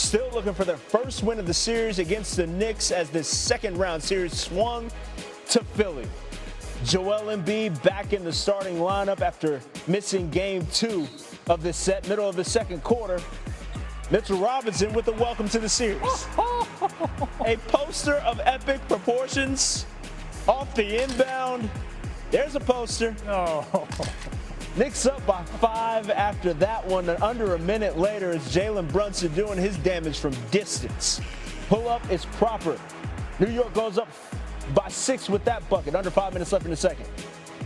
still looking for their first win of the series against the Knicks as this second-round series swung to Philly. Joel Embiid back in the starting lineup after missing game 2 of this set, middle of the second quarter. Mitchell Robinson with a welcome to the series. A poster of epic proportions off the inbound. There's a poster. Oh. Knicks up by 5 after that one, and under a minute later, it's Jalen Brunson doing his damage from distance. Pull up is proper. New York goes up by 6 with that bucket, under 5 minutes left in the second.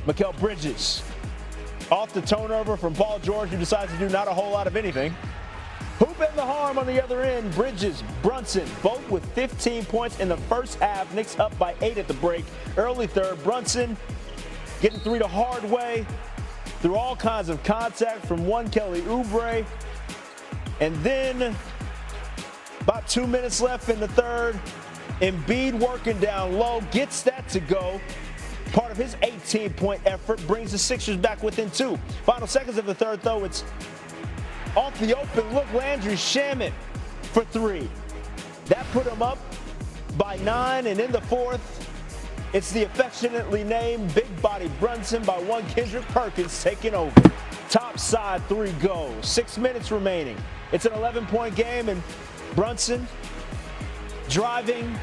Mikal Bridges off the turnover from Paul George, who decides to do not a whole lot of anything. Hoop and the harm on the other end. Bridges, Brunson, both with 15 points in the first half. Knicks up by 8 at the break. Early third, Brunson getting 3 the hard way through all kinds of contact from one Kelly Oubre. And then about 2 minutes left in the third. Embiid working down low, gets that to go. Part of his 18-point effort brings the Sixers back within 2. Final seconds of the third, though, it's off the open look, Landry Shamet for 3. That put him up by 9, and in the fourth, it's the affectionately named Big Body Brunson by one Kendrick Perkins taking over. Top side 3 goes. 6 minutes remaining. It's an 11-point game, and Brunson driving,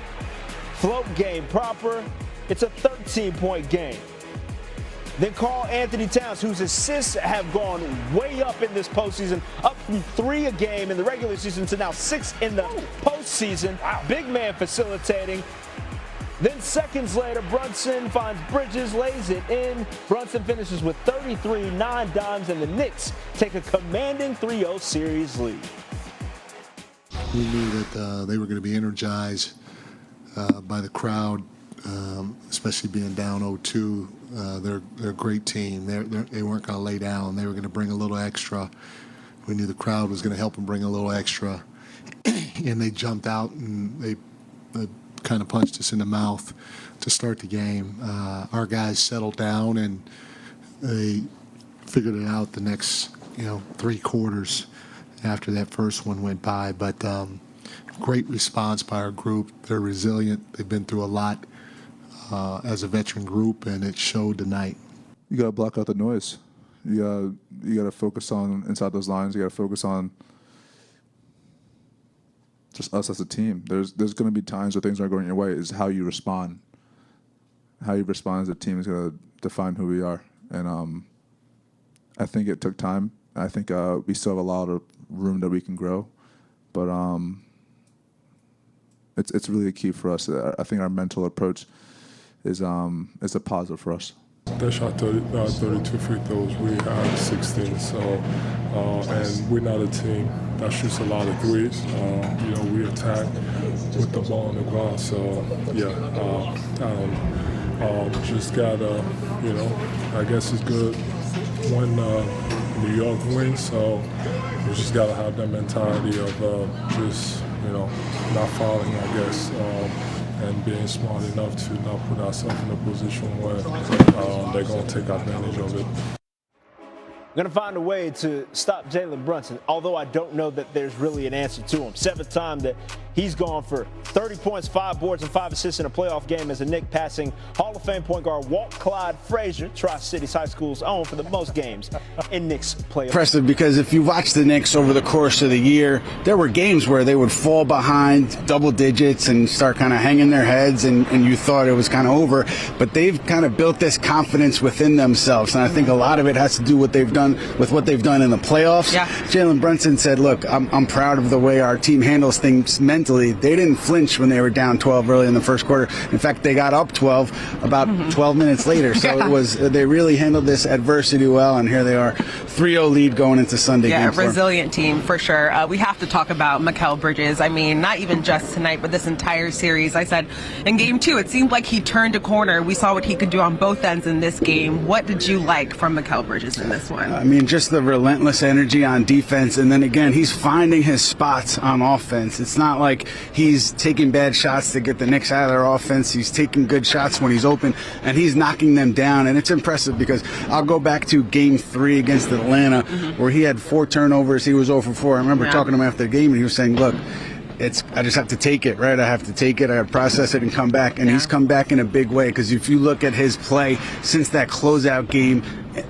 float game proper. It's a 13-point game. Then Karl Anthony Towns, whose assists have gone way up in this postseason, up from 3 a game in the regular season to now 6 in the postseason. Wow. Big man facilitating. Then seconds later, Brunson finds Bridges, lays it in. Brunson finishes with 33, 9 dimes, and the Knicks take a commanding 3-0 series lead. We knew that they were going to be energized by the crowd, especially being down 0-2. They're a great team. They weren't going to lay down. They were going to bring a little extra. We knew the crowd was going to help them bring a little extra. And they jumped out and they kind of punched us in the mouth to start the game. Our guys settled down and they figured it out the next 3 quarters after that first one went by. But great response by our group. They're resilient. They've been through a lot as a veteran group, and it showed tonight. You got to block out the noise. You got to focus on inside those lines. You got to focus on just us as a team. There's going to be times where things aren't going your way. It's how you respond. How you respond as a team is going to define who we are. And I think it took time. I think we still have a lot of room that we can grow, but it's really a key for us. I think our mental approach is a positive for us. They shot 32 free throws. We had 16. So, and we're not a team that shoots a lot of threes. We attack with the ball on the ground. So, just gotta, I guess it's good when New York wins. So we just gotta have that mentality of just, not fouling, I guess. And being smart enough to not put ourselves in a position where they're going to take advantage of it. Going to find a way to stop Jalen Brunson, although I don't know that there's really an answer to him. 7th time that he's gone for 30 points, 5 boards, and 5 assists in a playoff game as a Knick, passing Hall of Fame point guard Walt Clyde Frazier, Tri-Cities High School's own, for the most games in Knicks playoff. Impressive, because if you watch the Knicks over the course of the year, there were games where they would fall behind double digits and start kind of hanging their heads, and you thought it was kind of over. But they've kind of built this confidence within themselves, and I think a lot of it has to do what they've done with what they've done in the playoffs. Yeah. Jalen Brunson said, look, I'm proud of the way our team handles things mentally. They didn't flinch when they were down 12 early in the first quarter. In fact, they got up 12 about 12 minutes later. So they really handled this adversity well, and here they are, 3-0 lead going into Sunday. Yeah, game 4. Resilient team for sure. We have to talk about Mikal Bridges. I mean, not even just tonight, but this entire series. I said in game 2, it seemed like he turned a corner. We saw what he could do on both ends in this game. What did you like from Mikal Bridges in this one? I mean, just the relentless energy on defense. And then again, he's finding his spots on offense. It's not like he's taking bad shots to get the Knicks out of their offense. He's taking good shots when he's open, and he's knocking them down. And it's impressive because I'll go back to Game 3 against Atlanta, where he had 4 turnovers. He was 0 for 4. I remember talking to him after the game, and he was saying, look, I just have to take it, right? I have to take it, I have to process it and come back. And he's come back in a big way, because if you look at his play since that closeout game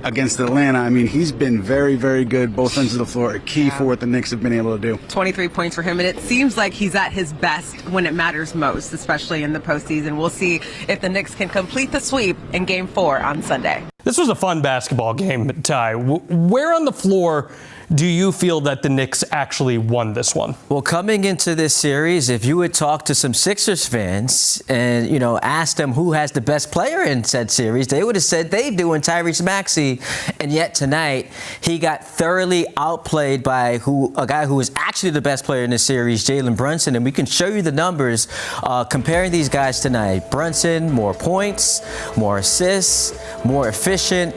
against Atlanta, I mean, he's been very, very good both ends of the floor, a key for what the Knicks have been able to do. 23 points for him, and it seems like he's at his best when it matters most, especially in the postseason. We'll see if the Knicks can complete the sweep in Game 4 on Sunday. This was a fun basketball game, Ty. Where on the floor do you feel that the Knicks actually won this one? Well, coming into this series, if you would talk to some Sixers fans and, ask them who has the best player in said series, they would have said they do in Tyrese Maxey. And yet tonight, he got thoroughly outplayed by a guy who is actually the best player in this series, Jalen Brunson. And we can show you the numbers comparing these guys tonight. Brunson, more points, more assists, more efficient.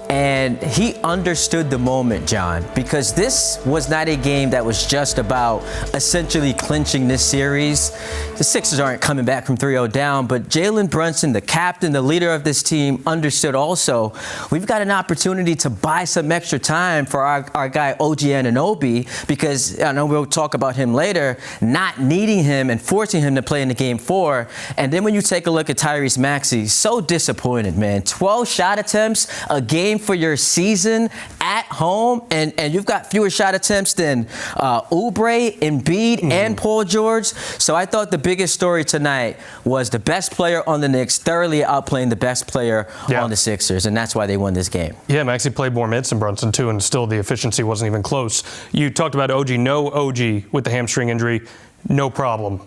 And he understood the moment, John, because this was not a game that was just about essentially clinching this series. The Sixers aren't coming back from 3-0 down, but Jalen Brunson, the captain, the leader of this team, understood also we've got an opportunity to buy some extra time for our guy OG Anunoby, because I know we'll talk about him later, not needing him and forcing him to play in the Game 4. And then when you take a look at Tyrese Maxey, so disappointed, man. 12 shot attempts, a game for your season at home, and you've got fewer shot attempts than Oubre, Embiid, and Paul George. So I thought the biggest story tonight was the best player on the Knicks thoroughly outplaying the best player on the Sixers, and that's why they won this game. Yeah, Maxey played more minutes than Brunson, too, and still the efficiency wasn't even close. You talked about OG. No OG with the hamstring injury, no problem.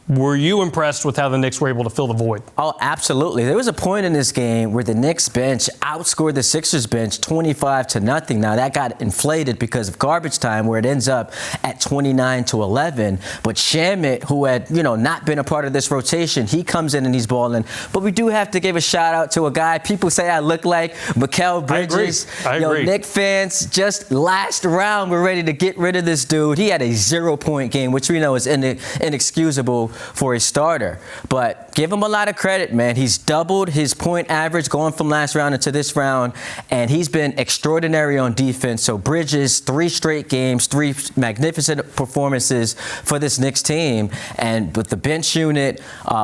Were you impressed with how the Knicks were able to fill the void? Oh, absolutely. There was a point in this game where the Knicks bench outscored the Sixers bench 25-0. Now, that got inflated because of garbage time, where it ends up at 29-11. But Shamet, who had, not been a part of this rotation, he comes in and he's balling. But we do have to give a shout out to a guy people say I look like, Mikal Bridges. I agree. Knicks fans, just last round, we're ready to get rid of this dude. He had a 0-point game, which we know is inexcusable for his starter. But give him a lot of credit, man. He's doubled his point average going from last round into this round, and he's been extraordinary on defense. So Bridges, 3 straight games, 3 magnificent performances for this Knicks team. And with the bench unit,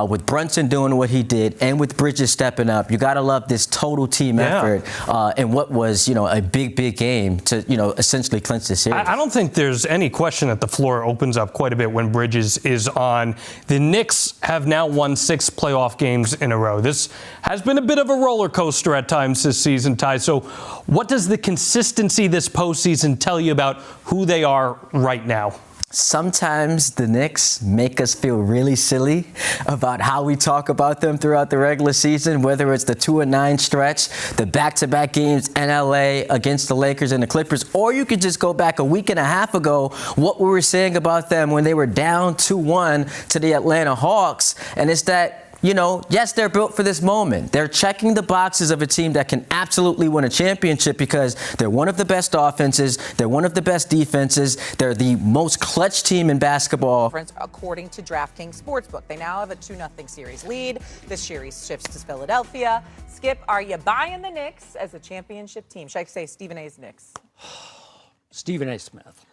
with Brunson doing what he did, and with Bridges stepping up, you got to love this total team effort in what was, a big, big game to, essentially clinch the series. I don't think there's any question that the floor opens up quite a bit when Bridges is on. The Knicks have now won 6 playoff games in a row. This has been a bit of a roller coaster at times this season, Ty. So what does the consistency this postseason tell you about who they are right now? Sometimes the Knicks make us feel really silly about how we talk about them throughout the regular season, whether it's the 2-9 stretch, the back-to-back games in LA against the Lakers and the Clippers, or you could just go back a week and a half ago, what we were saying about them when they were down 2-1 to the Atlanta Hawks. And it's that, yes, they're built for this moment. They're checking the boxes of a team that can absolutely win a championship because they're one of the best offenses, they're one of the best defenses, they're the most clutch team in basketball. According to DraftKings Sportsbook, they now have a 2-0 series lead. This series shifts to Philadelphia. Skip, are you buying the Knicks as a championship team? Should I say Stephen A's Knicks? Stephen A. Smith,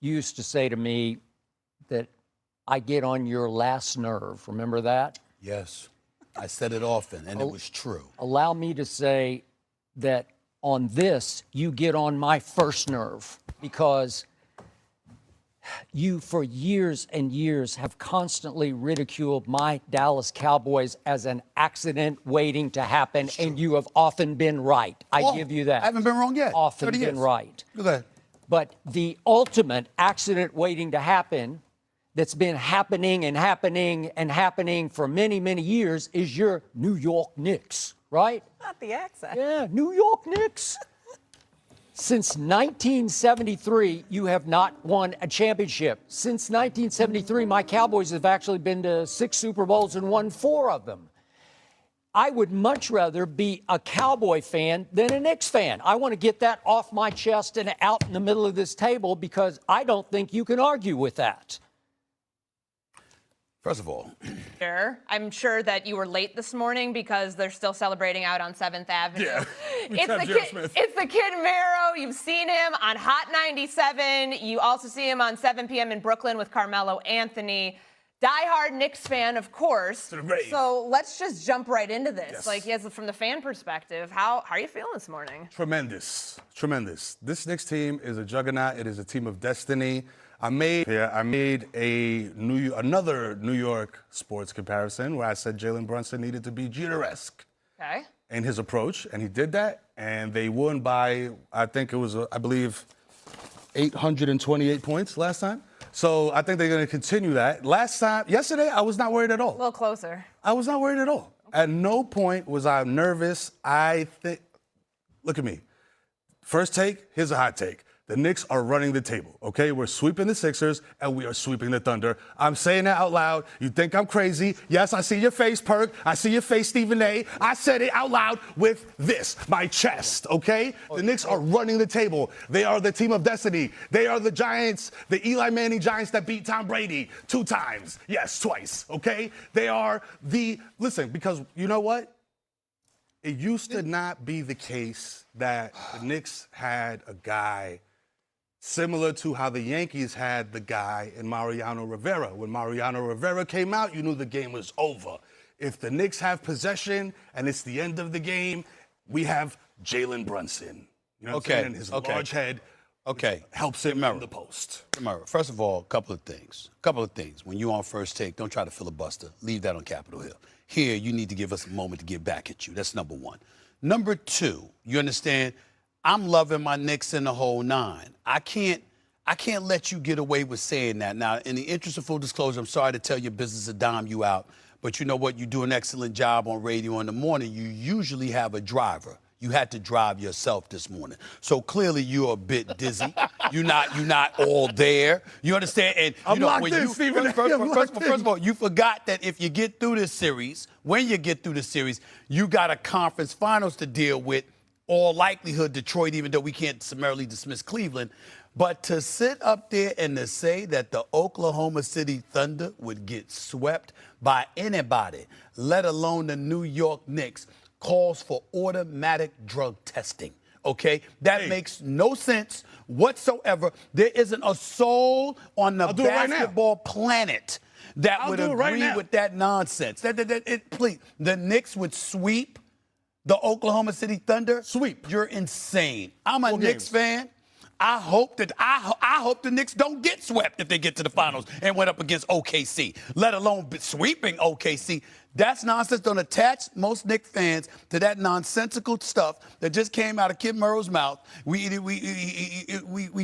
you used to say to me that I get on your last nerve. Remember that? Yes. I said it often, and it was true. Allow me to say that on this, you get on my first nerve, because you, for years and years, have constantly ridiculed my Dallas Cowboys as an accident waiting to happen, and you have often been right. I give you that. I haven't been wrong yet. Often been right. Go ahead. But the ultimate accident waiting to happen that's been happening and happening and happening for many, many years is your New York Knicks, right? Not the accent. Yeah, New York Knicks. Since 1973, you have not won a championship. Since 1973, my Cowboys have actually been to 6 Super Bowls and won 4 of them. I would much rather be a Cowboy fan than a Knicks fan. I want to get that off my chest and out in the middle of this table because I don't think you can argue with that. First of all, I'm sure that you were late this morning because they're still celebrating out on 7th Avenue. Yeah. It's the Kid Mero. You've seen him on Hot 97. You also see him on 7 p.m. in Brooklyn with Carmelo Anthony. Diehard Knicks fan, of course. So let's just jump right into this. Yes. Like, yes, from the fan perspective, how are you feeling this morning? Tremendous. This Knicks team is a juggernaut. It is a team of destiny. I made another New York sports comparison where I said Jalen Brunson needed to be Jeter-esque Okay. in his approach, and he did that, and they won by, I think it was, I believe, 828 points last time. So I think they're going to continue that. Yesterday, I was not worried at all. A little closer. I was not worried at all. At no point was I nervous. Look at me. First take, here's a hot take. The Knicks are running the table, okay? We're sweeping the Sixers, and we are sweeping the Thunder. I'm saying that out loud. You think I'm crazy. Yes, I see your face, Perk. I see your face, Stephen A. I said it out loud with my chest, okay? The Knicks are running the table. They are the team of destiny. They are the Giants, the Eli Manning Giants that beat Tom Brady 2 times. Yes, twice, okay? They are listen, because you know what? It used to not be the case that the Knicks had a guy similar to how the Yankees had the guy in Mariano Rivera. When Mariano Rivera came out, you knew the game was over. If the Knicks have possession and it's the end of the game, we have Jalen Brunson. You know what I'm saying? And his large head helps him in the post. Remember, first of all, a couple of things. When you're on First Take, don't try to filibuster. Leave that on Capitol Hill. Here, you need to give us a moment to get back at you. That's number one. Number two, you understand? I'm loving my Knicks in the whole 9. I can't let you get away with saying that. Now, in the interest of full disclosure, I'm sorry to tell your business to dime you out, but you know what? You do an excellent job on radio in the morning. You usually have a driver. You had to drive yourself this morning. So clearly you're a bit dizzy. You're not all there. You understand? And I'm locked in, Stephen. First of all, you forgot that if you get through this series, you got a conference finals to deal with. All likelihood Detroit, even though we can't summarily dismiss Cleveland. But to sit up there and to say that the Oklahoma City Thunder would get swept by anybody, let alone the New York Knicks, calls for automatic drug testing. Okay? That makes no sense whatsoever. There isn't a soul on the basketball planet that would agree with that nonsense. Please, the Knicks would sweep the Oklahoma City Thunder. You're insane. I'm a Knicks fan. I hope the Knicks don't get swept if they get to the finals and went up against OKC, let alone sweeping OKC. That's nonsense. Don't attach most Knicks fans to that nonsensical stuff that just came out of Kid Mero's mouth. We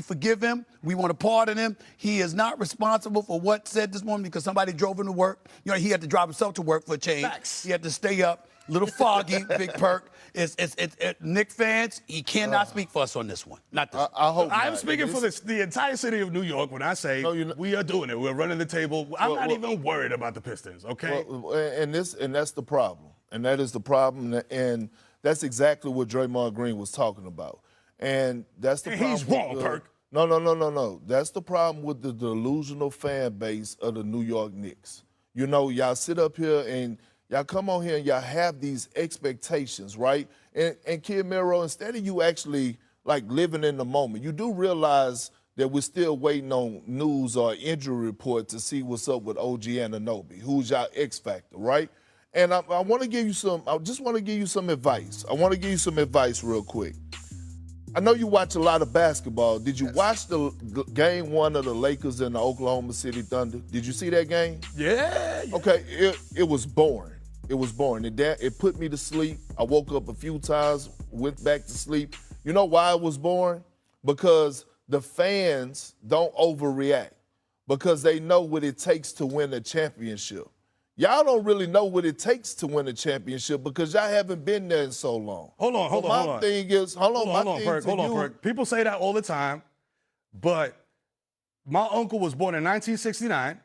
forgive him. We want to pardon him. He is not responsible for what said this morning because somebody drove him to work. You know, he had to drive himself to work for a change. Facts. He had to stay up. Little foggy, Big Perk. It's Knicks fans, he cannot speak for us on this one. Not this. I hope I'm speaking for the entire city of New York when I say we are doing it. We're running the table. I'm not even worried about the Pistons, okay? And that's the problem. And that is the problem. And that's exactly what Draymond Green was talking about. And that's the problem. He's wrong, Perk. No. That's the problem with the delusional fan base of the New York Knicks. You know, y'all sit up here and y'all come on here and y'all have these expectations, right? And Kid Mero, instead of you actually like living in the moment, you do realize that we're still waiting on news or injury report to see what's up with OG Anunoby, who's y'all X factor, right? And I want to give you some advice. I want to give you some advice real quick. I know you watch a lot of basketball. Did you watch the game 1 of the Lakers and the Oklahoma City Thunder? Did you see that game? Yeah. Okay, it was boring. It was boring. It put me to sleep. I woke up a few times, went back to sleep. You know why it was boring? Because the fans don't overreact because they know what it takes to win a championship. Y'all don't really know what it takes to win a championship because y'all haven't been there in so long. Hold on. My thing is, hold on, Perk. People say that all the time, but my uncle was born in 1969,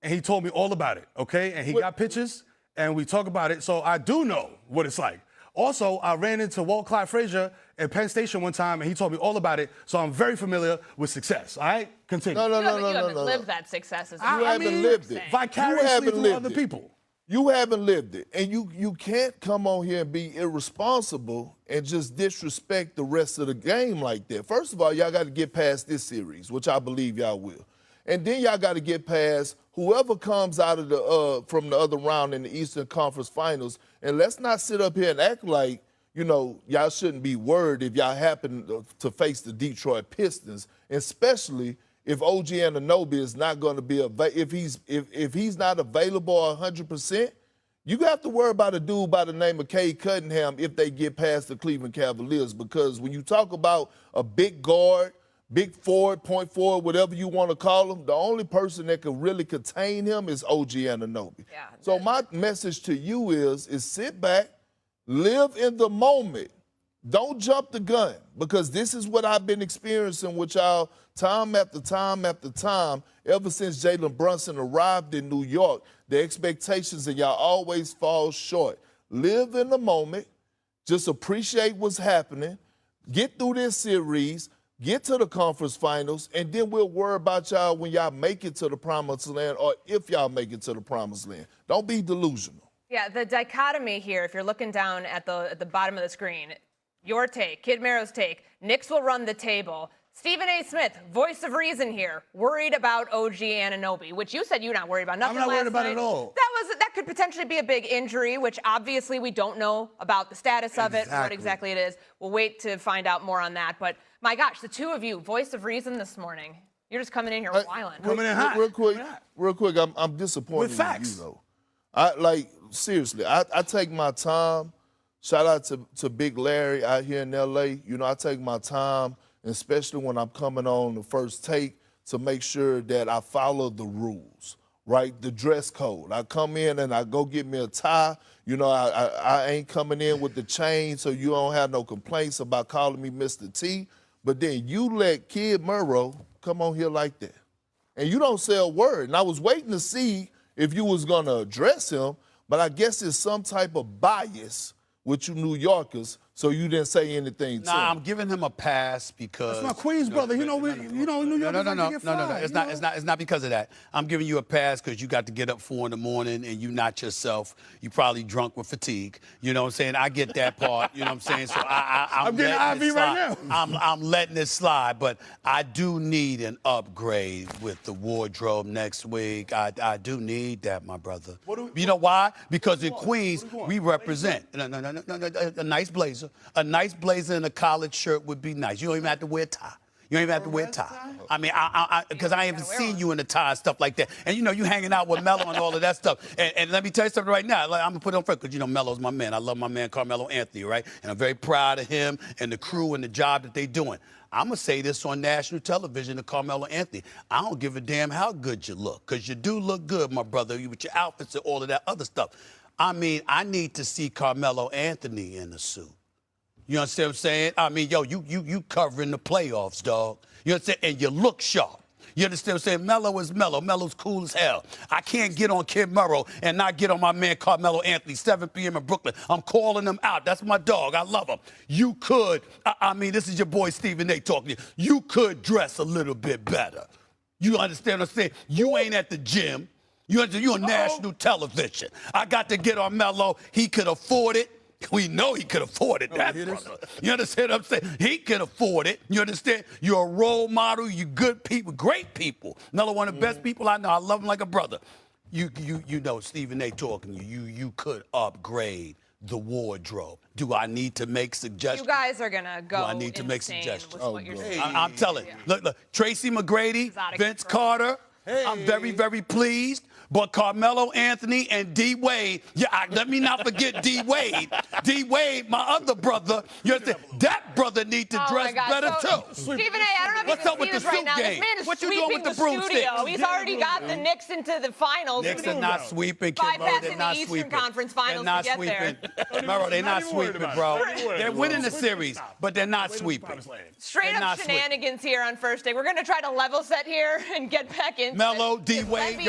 and he told me all about it, okay? And he got pictures, and we talk about it, so I do know what it's like. Also, I ran into Walt Clyde Frazier at Penn Station one time, and he told me all about it, so I'm very familiar with success. All right? Continue. You haven't lived that success. You haven't lived it. Vicariously through other people. You haven't lived it. And you can't come on here and be irresponsible and just disrespect the rest of the game like that. First of all, y'all got to get past this series, which I believe y'all will. And then y'all got to get past whoever comes out of the from the other round in the Eastern Conference Finals. And let's not sit up here and act like, y'all shouldn't be worried if y'all happen to face the Detroit Pistons, especially if OG Anunoby is not going to be if he's not available 100%. You have to worry about a dude by the name of Cade Cunningham if they get past the Cleveland Cavaliers, because when you talk about a big guard, big forward, point forward, whatever you want to call him, the only person that can really contain him is OG Anunoby. Yeah. So my message to you is sit back, live in the moment. Don't jump the gun, because this is what I've been experiencing with y'all time after time after time ever since Jalen Brunson arrived in New York. The expectations of y'all always fall short. Live in the moment. Just appreciate what's happening. Get through this series. Get to the conference finals, and then we'll worry about y'all when y'all make it to the promised land, or if y'all make it to the promised land. Don't be delusional. Yeah, the dichotomy here, if you're looking down at the bottom of the screen, your take, Kid Mero's take, Knicks will run the table. Stephen A. Smith, voice of reason here, worried about OG Anunoby, which you said you're not worried about. Nothing I'm not worried about night. it at all. That could potentially be a big injury, which obviously we don't know about the status of it, what exactly it is. We'll wait to find out more on that. But my gosh, the two of you, voice of reason this morning. You're just coming in here wilding. Coming in hot. Real quick, I'm disappointed with facts. in you, though. Seriously, I take my time. Shout out to Big Larry out here in L.A. I take my time, especially when I'm coming on the first take, to make sure that I follow the rules, right? The dress code. I come in and I go get me a tie. I ain't coming in with the chain, so you don't have no complaints about calling me Mr. T. But then you let Kid Mero come on here like that. And you don't say a word. And I was waiting to see if you was going to address him, but I guess it's some type of bias with you New Yorkers, so you didn't say anything to him. I'm giving him a pass because that's my Queens brother. New York. It's not because of that. I'm giving you a pass because you got to get up 4 in the morning and you not yourself. You probably drunk with fatigue. You know what I'm saying? I get that part. You know what I'm saying? So I'm getting an IV right now. I'm letting it slide, but I do need an upgrade with the wardrobe next week. I do need that, my brother. You know why? Because in Queens we represent a nice blazer. A nice blazer and a collared shirt would be nice. You don't even have to wear a tie. You don't even have to wear a tie. I mean, because I haven't seen you in a tie and stuff like that. And, you hanging out with Melo and all of that stuff. And let me tell you something right now. I'm going to put it on front because, Melo's my man. I love my man, Carmelo Anthony, right? And I'm very proud of him and the crew and the job that they're doing. I'm going to say this on national television to Carmelo Anthony. I don't give a damn how good you look, because you do look good, my brother, with your outfits and all of that other stuff. I mean, I need to see Carmelo Anthony in a suit. You understand what I'm saying? I mean, you covering the playoffs, dog. You understand? And you look sharp. You understand what I'm saying? Melo is Melo. Melo's cool as hell. I can't get on Kid Mero and not get on my man Carmelo Anthony, 7 p.m. in Brooklyn. I'm calling him out. That's my dog. I love him. You could, this is your boy Stephen A. talking to you. You could dress a little bit better. You understand what I'm saying? You ain't at the gym. You're on national television. I got to get on Melo. He could afford it. We know he could afford it, that brother. You understand what I'm saying? He could afford it. You understand? You're a role model. You're good people, great people. Another one of the best people I know. I love him like a brother. You know, Stephen A. talking to you. You could upgrade the wardrobe. Do I need to make suggestions? You guys are going to go Do I need to make suggestions? with what you're saying. I'm telling you. Look, Tracy McGrady, Vince Carter. I'm very, very pleased. But Carmelo Anthony and D. Wade, let me not forget D. Wade. D. Wade, my other brother, that brother need to dress better too. Stephen A., I don't know if you can see this right now. This man is sweeping the studio. He's already got the Knicks into the finals. Knicks are not sweeping, Kid Mero. They're not sweeping. the Eastern Conference Finals to get there. Mero, they're not sweeping, bro. They're winning the series, but they're not sweeping. Straight up shenanigans here on first day. We're going to try to level set here and get back into Melo, D. Wade,